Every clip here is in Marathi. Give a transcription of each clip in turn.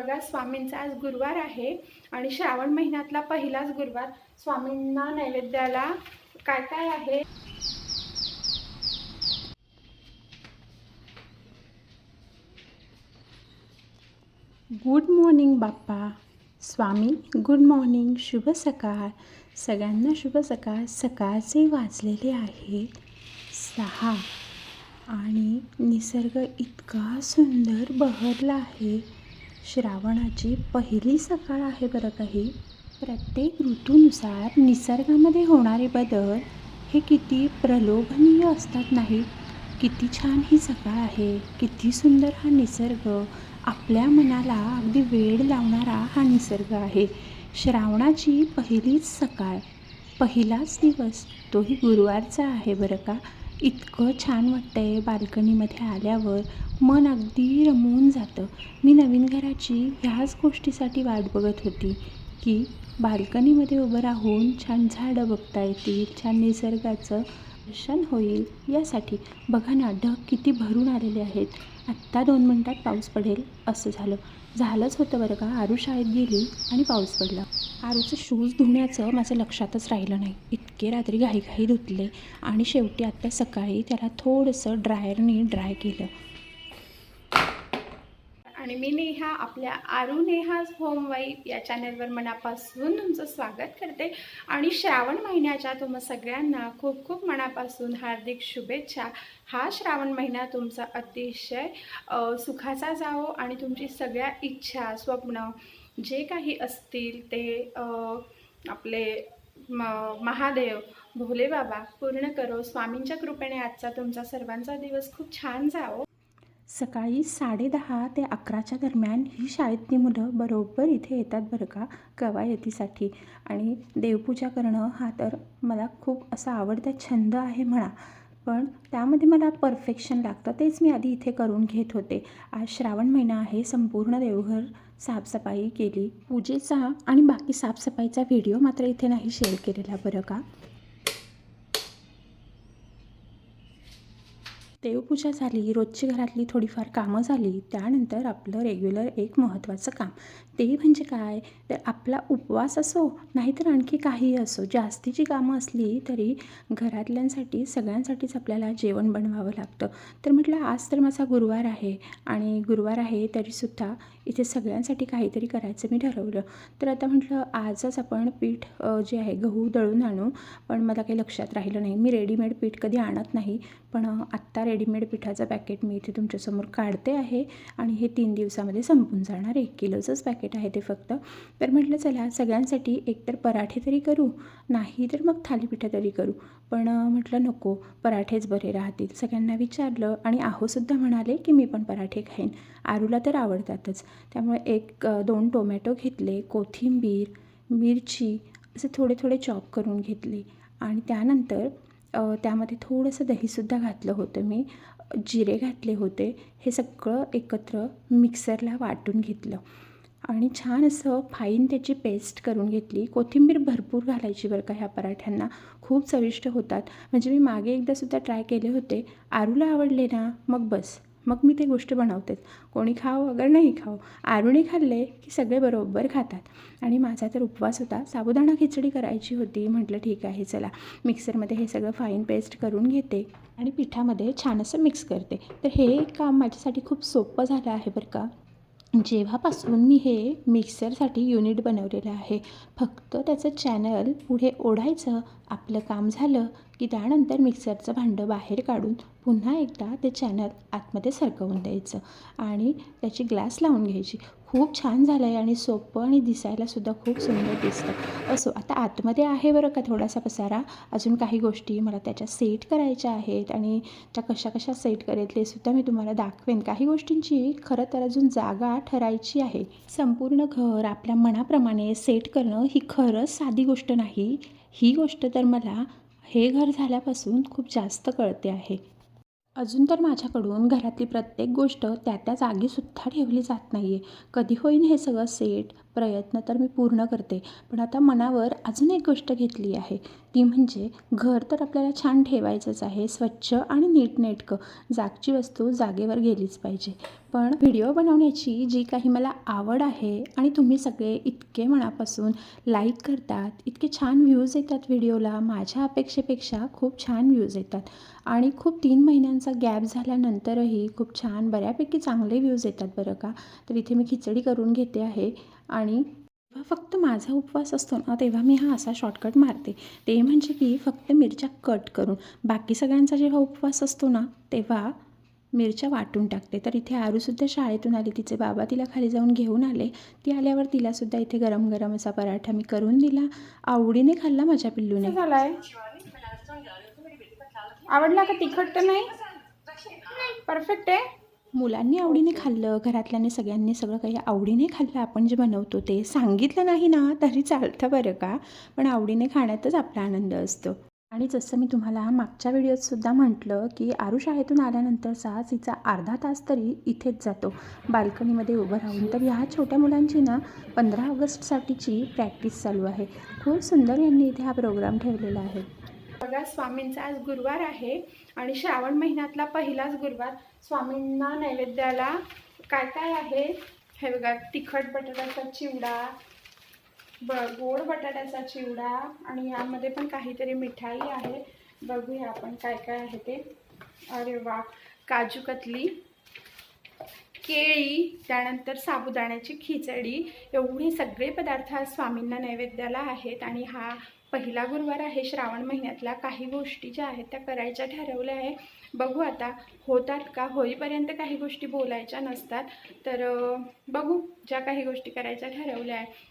बघा स्वामींचा आज गुरुवार आहे आणि श्रावण महिन्यातला पहिलाच गुरुवार. स्वामींना नैवेद्याला काय काय आहे. गुड मॉर्निंग बाप्पा. स्वामी गुड मॉर्निंग. शुभ सकाळ. सगळ्यांना शुभ सकाळ. सकाळचे वाजलेले आहेत 6 आणि निसर्ग इतका सुंदर बहरला आहे. श्रावणाची पहिली सकाळ आहे बरं काही. प्रत्येक ऋतूनुसार निसर्गामध्ये होणारे बदल हे किती प्रलोभनीय असतात नाही. किती छान ही सकाळ आहे. किती सुंदर हा निसर्ग. आपल्या मनाला अगदी वेड लावणारा हा निसर्ग आहे. श्रावणाची पहिलीच सकाळ, पहिलाच दिवस, तोही गुरुवारचा आहे बरं का. इतकं छान वाटतं आहे. बाल्कनीमध्ये आल्यावर मन अगदी रमून जातं. मी नवीन घराची ह्याच गोष्टीसाठी वाट बघत होती की बाल्कनीमध्ये उभं राहून छान झाडं बघता येतील, छान निसर्गाचं दर्शन होईल यासाठी. बघा ना, ढग किती भरून आलेले आहेत. आत्ता 2 मिनटात पाऊस पडेल असं झालंच होतं बरं का. आरू शाळेत गेली आणि पाऊस पडला. आरूचे शूज धुण्याचं माझं लक्षातच राहिलं नाही. इतके रात्री घाईघाई धुतले आणि शेवटी आत्ता सकाळी त्याला थोडंसं ड्रायरने ड्राय केलं. आणि मी नेहा, आपल्या आरू नेहाज होम वाईफ या चॅनलवर मनापासून तुमचं स्वागत करते. आणि श्रावण महिन्याच्या तुम्हा सगळ्यांना खूप खूप मनापासून हार्दिक शुभेच्छा. हा श्रावण महिना तुमचा अतिशय सुखाचा जावो आणि तुमची सगळ्या इच्छा, स्वप्न जे काही असतील ते आपले महादेव भोले बाबा पूर्ण करो. स्वामींच्या कृपेने आजचा तुमचा सर्वांचा दिवस खूप छान जावो. सकाळी 10:30 ते 11च्या दरम्यान ही शाळेतली मुलं बरोबर इथे येतात बरं का कवायतीसाठी. आणि देवपूजा करणं हा तर मला खूप असा आवडता छंद आहे म्हणा. पण त्यामध्ये मला परफेक्शन लागतं. तेच मी आधी इथे करून घेत होते. आज श्रावण महिना आहे. संपूर्ण देवघर साफसफाई केली. पूजेचा आणि बाकी साफसफाईचा व्हिडिओ मात्र इथे नाही शेअर केलेला बरं का. देवपूजा झाली, रोजची घरातली थोडीफार कामं झाली. त्यानंतर आपलं रेग्युलर एक महत्त्वाचं काम, ते म्हणजे काय तर आपला उपवास असो नाहीतर आणखी काहीही असो, जास्तीची कामं असली तरी घरातल्यांसाठी सगळ्यांसाठीच आपल्याला जेवण बनवावं लागतं. तर म्हटलं आज तर माझा गुरुवार आहे आणि गुरुवार आहे तरीसुद्धा इथे सगळ्यांसाठी काहीतरी करायचं मी ठरवलं. तर आता म्हटलं आजच आपण पीठ जे आहे गहू दळून आणू. पण मला काही लक्षात राहिलं नाही. मी रेडीमेड पीठ कधी आणत नाही. पण आत्ता रेडीमेड पिठाचं पॅकेट मी इथे तुमच्यासमोर काढते आहे आणि हे 3 दिवसामध्ये संपून जाणार. 1 किलोचंच पॅकेट आहे ते फक्त. तर म्हटलं चला सगळ्यांसाठी एकतर पराठे तरी करू, नाही तर मग थालीपीठं तरी करू. पण म्हटलं नको, पराठेच बरे राहतील. सगळ्यांना विचारलं आणि आहोसुद्धा म्हणाले की मी पण पराठे खाईन. आरूला तर आवडतातच. त्यामुळे 1-2 टोमॅटो घेतले, कोथिंबीर, मिरची असे थोडे थोडे चॉप करून घेतले आणि त्यानंतर त्यामध्ये थोडंसं दहीसुद्धा घातलं होतं मी. जिरे घातले होते. हे सगळं एकत्र मिक्सरला वाटून घेतलं आणि छान असं फाईन त्याची पेस्ट करून घेतली. कोथिंबीर भरपूर घालायची बरं का ह्या पराठ्यांना. खूप चविष्ट होतात. म्हणजे मी मागे एकदासुद्धा ट्राय केले होते. आरूला आवडले ना मग बस, मग मी ते गोष्ट बनवतेच. कोणी खावं अगर नाही खावं, आरूने खाल्ले की सगळे बरोबर खातात. आणि माझा तर उपवास होता. साबुदाणा खिचडी करायची होती. म्हटलं ठीक आहे चला मिक्सरमध्ये हे सगळं फाईन पेस्ट करून घेते आणि पिठामध्ये छान असं मिक्स करते. तर हे काम माझ्यासाठी खूप सोपं झालं आहे बरं का. जेव्हापासून मी हे मिक्सरसाठी युनिट बनवलेलं आहे, फक्त त्याचं चॅनल पुढे ओढायचं, आपलं काम झालं की त्यानंतर मिक्सरचं भांडं बाहेर काढून पुन्हा एकदा ते चॅनल आतमध्ये सरकवून द्यायचं आणि त्याची ग्लास लावून घ्यायची. खूप छान झालं आहे आणि सोपं आणि दिसायलासुद्धा खूप सुंदर दिसतं. असो, आता आतमध्ये आहे बरं का थोडासा पसारा. अजून काही गोष्टी मला त्याच्या सेट करायच्या आहेत आणि त्या कशा कशा सेट करेल ते सुद्धा मी तुम्हाला दाखवेन. काही गोष्टींची खरं तर अजून जागा ठरायची आहे. संपूर्ण घर आपल्या मनाप्रमाणे सेट करणं ही खरंच साधी गोष्ट नाही. ही गोष्ट तर मला हे घर झाल्यापासून खूप जास्त कळते आहे. अजून तर माझ्याकडून घरातली प्रत्येक गोष्ट त्या त्या जागीसुद्धा ठेवली जात नाही आहे. कधी होईन हे सगळं सेट. प्रयत्न तर मी पूर्ण करते, पण आता मनावर अजून एक गोष्ट घेतली आहे, ती म्हणजे घर तर आपल्याला छान ठेवायचंच आहे, स्वच्छ आणि नीटनेटकं. जागची वस्तू जागेवर गेलीच पाहिजे. पण व्हिडिओ बनवण्याची जी काही मला आवड आहे आणि तुम्ही सगळे इतके मनापासून लाईक करतात, इतके छान व्ह्यूज येतात व्हिडिओला, माझ्या अपेक्षेपेक्षा खूप छान व्ह्यूज येतात आणि खूप 3 महिन्यांचा गॅप झाल्यानंतरही खूप छान बऱ्यापैकी चांगले व्ह्यूज येतात बरं का. तर इथे मी खिचडी करून घेते आहे आणि जेव्हा फक्त माझा उपवास असतो ना, तेव्हा मी हा असा शॉर्टकट मारते. ते म्हणजे की फक्त मिरच्या कट करून. बाकी सगळ्यांचा जेव्हा उपवास असतो ना, तेव्हा मिरच्या वाटून टाकते. तर इथे आरूसुद्धा शाळेतून आली, तिचे बाबा तिला खाली जाऊन घेऊन आले. ती आल्यावर तिलासुद्धा इथे गरम गरम असा पराठा मी करून दिला. आवडीने खाल्ला माझ्या पिल्लूने. झालाय आवडला का? तिखट तर नाही? परफेक्ट आहे. मुलांनी आवडीने खाल्लं, घरातल्याने सगळ्यांनी सगळं काही आवडीने खाल्लं. आपण जे बनवतो ते सांगितलं नाही ना तरी चालतं बरं का, पण आवडीने खाण्यातच आपला आनंद असतो. आणि जसं मी तुम्हाला मागच्या व्हिडिओतसुद्धा म्हटलं की आरू शाळेतून आल्यानंतरचा तिचा अर्धा तास तरी इथेच जातो बाल्कनीमध्ये उभं राहून. तर ह्या छोट्या मुलांची ना 15 ऑगस्टसाठीची प्रॅक्टिस चालू आहे. खूप सुंदर यांनी इथे हा प्रोग्राम ठेवलेला आहे. बघा, स्वामींचा आज गुरुवार आहे आणि श्रावण महिन्यातला पहिलाच गुरुवार. स्वामींना नैवेद्याला काय काय आहे हे बघा. तिखट बटाट्याचा चिवडा, गोड बटाट्याचा चिवडा आणि यामध्ये पण काहीतरी मिठाई आहे. बघूया आपण काय काय आहे ते. अरे वा, काजू कतली, केळी, त्यानंतर साबुदाण्याची खिचडी, एवढे सगळे पदार्थ आज स्वामींना नैवेद्याला आहेत. आणि हा पहिला गुरुवार आहे श्रावण महिन्यातला. काही गोष्टी ज्या आहेत त्या करायच्या ठरवल्या आहे. बघू आता होतात का. होईपर्यंत काही गोष्टी बोलायच्या नसतात. तर बघू, ज्या काही गोष्टी करायच्या ठरवल्या आहे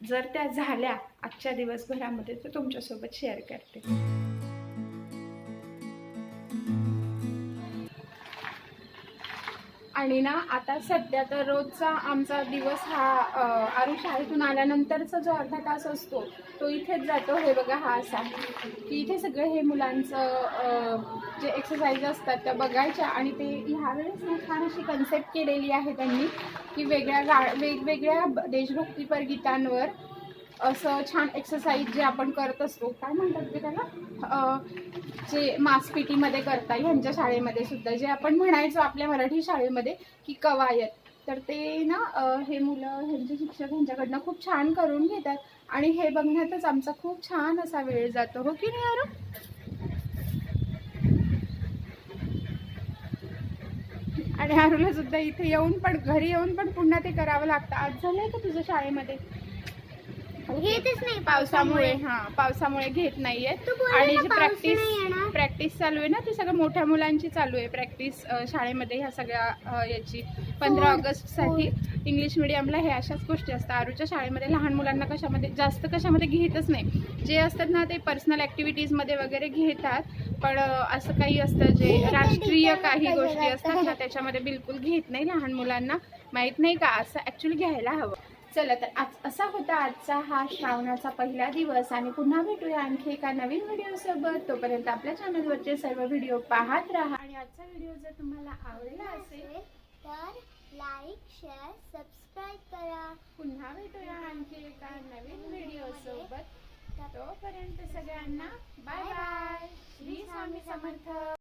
जर त्या झाल्या आजच्या दिवसभरामध्ये तर तुमच्यासोबत शेअर करते. आणि ना आता सध्या तर रोजचा आमचा दिवस हा आरू शाळेतून आल्यानंतरचा जो अर्धा तास असतो तो इथेच जातो. हे बघा, हा असा की इथे सगळं हे मुलांचं जे एक्सरसाइज असतात त्या बघायच्या. आणि ते ह्यावेळेस ना छान अशी कन्सेप्ट केलेली आहे त्यांनी की वेगवेगळ्या देशभक्तीपर गीतांवर असं छान एक्सरसाइज जे आपण करत असतो, काय म्हणतात ते त्याला, जे मास पीटीमध्ये करता ह्यांच्या शाळेमध्ये सुद्धा जे आपण म्हणायचो आपल्या मराठी शाळेमध्ये की कवायत, तर ते ना हे मुलं ह्यांचे शिक्षक ह्यांच्याकडनं खूप छान करून घेतात. आणि हे बघण्यातच आमचा खूप छान असा वेळ जातो, हो की नाही आरू? आणि आरूला सुद्धा इथे येऊन पण, घरी येऊन पण पुन्हा ते करावं लागतं. आज झालंय का तुझं शाळेमध्ये? घेतच नाही पावसामुळे. पावसामुळे घेत नाहीये. आणि जी प्रॅक्टिस चालू आहे ना ती सगळं मोठ्या मुलांची चालू आहे प्रॅक्टिस शाळेमध्ये. ह्या सगळ्या याची 15 ऑगस्टसाठी इंग्लिश मिडियमला हे अशाच गोष्टी असतात. आरूच्या शाळेमध्ये लहान मुलांना कशामध्ये घेतच नाही. जे असतात ना ते पर्सनल ॲक्टिव्हिटीजमध्ये वगैरे घेतात, पण असं काही असतं जे राष्ट्रीय काही गोष्टी असतात ना त्याच्यामध्ये बिलकुल घेत नाही लहान मुलांना. माहीत नाही का, असं ॲक्च्युली घ्यायला हवं. चला, तर आज असा होता आजचा हा श्रावणाचा पहिला दिवस. आणि पुन्हा भेटूया आणखी एका नवीन व्हिडिओसोबत. तोपर्यंत आपल्या चॅनलवरचे सर्व व्हिडिओ पाहत राहा. आणि आजचा व्हिडिओ जर तुम्हाला आवडला असेल तर लाईक, शेअर, सबस्क्राईब करा. पुन्हा भेटूया आणखी एका नवीन व्हिडिओसोबत. तोपर्यंत सगळ्यांना बाय बाय. श्री स्वामी समर्थ.